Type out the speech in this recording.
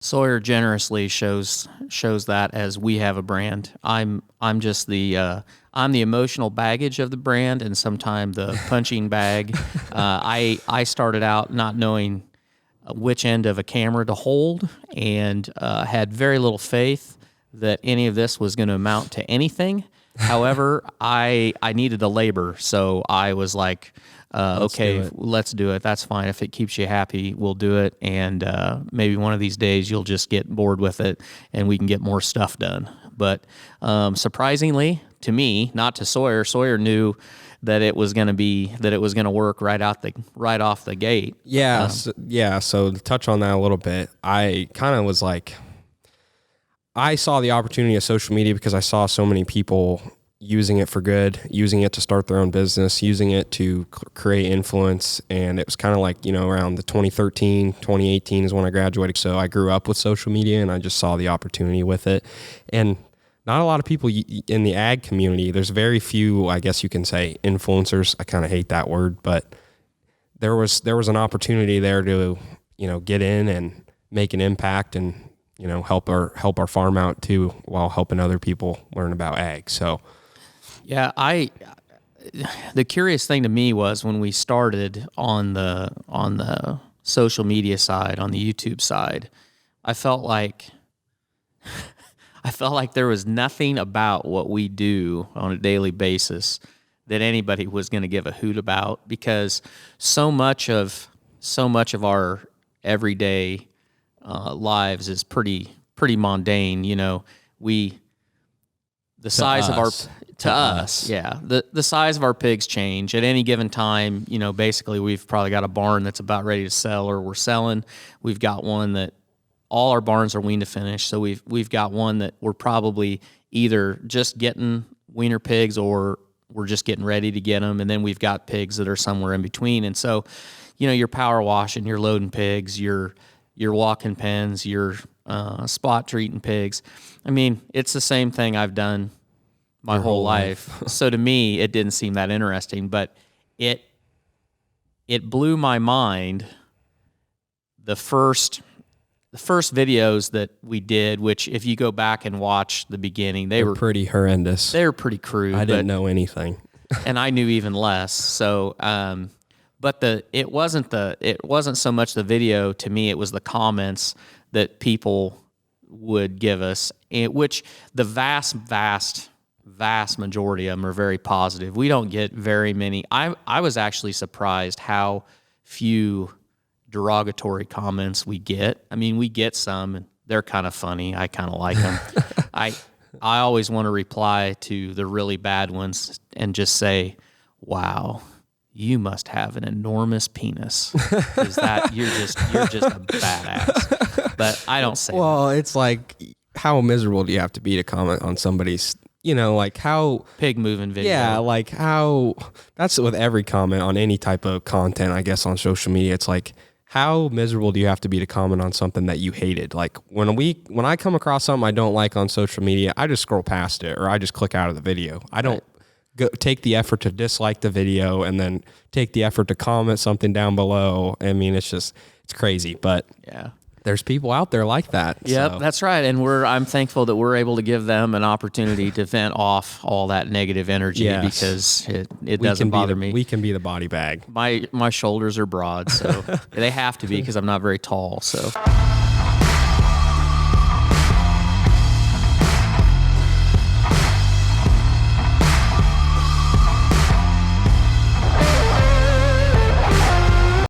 Sawyer generously shows that as we have a brand. I'm just I'm the emotional baggage of the brand, and sometimes the punching bag. I started out not knowing which end of a camera to hold, and had very little faith that any of this was going to amount to anything. However, I needed the labor, so I was like, okay, let's do it. That's fine. If it keeps you happy, we'll do it. And maybe one of these days you'll just get bored with it and we can get more stuff done. But surprisingly to me, not to Sawyer, Sawyer knew that it was going to work right off the gate. Yeah. So to touch on that a little bit, I kind of was like, I saw the opportunity of social media because I saw so many people using it for good, using it to start their own business, using it to create influence. And it was kind of like, around the 2013, 2018 is when I graduated. So I grew up with social media and I just saw the opportunity with it. And not a lot of people in the ag community, there's very few, I guess you can say, influencers. I kind of hate that word, but there was an opportunity there to, get in and make an impact and, help our farm out too, while helping other people learn about ag. So, yeah, the curious thing to me was when we started on the social media side, on the YouTube side, I felt like there was nothing about what we do on a daily basis that anybody was going to give a hoot about, because so much of our everyday lives is pretty mundane. The size of our to us, yeah. The size of our pigs change at any given time. Basically we've probably got a barn that's about ready to sell, or we're selling. We've got one that all our barns are wean to finish. So we've got one that we're probably either just getting weaner pigs or we're just getting ready to get them. And then we've got pigs that are somewhere in between. And so, you're power washing, you're loading pigs, you're walking pens, you're spot treating pigs. I mean, it's the same thing I've done my whole life. So to me, it didn't seem that interesting, but it blew my mind. The first videos that we did, which if you go back and watch the beginning, they were pretty horrendous. They were pretty crude. I didn't know anything. And I knew even less. So, but it wasn't so much the video to me, it was the comments that people would give us, which the vast majority of them are very positive. We don't get very many. I was actually surprised how few derogatory comments we get. I mean, we get some, and they're kind of funny. I kind of like them. I always want to reply to the really bad ones and just say, "Wow, you must have an enormous penis." Is that you're just a badass. But I don't say well, it's like, how miserable do you have to be to comment on somebody's, like how pig moving video? Yeah, like how that's with every comment on any type of content, I guess, on social media. It's like, how miserable do you have to be to comment on something that you hated? Like when I come across something I don't like on social media, I just scroll past it or I just click out of the video. I don't take the effort to dislike the video and then take the effort to comment something down below. I mean, it's crazy, but yeah. There's people out there like that. Yep, so. That's right. And I'm thankful that we're able to give them an opportunity to vent off all that negative energy, because it doesn't bother me. We can be the body bag. My shoulders are broad, so they have to be because I'm not very tall. So.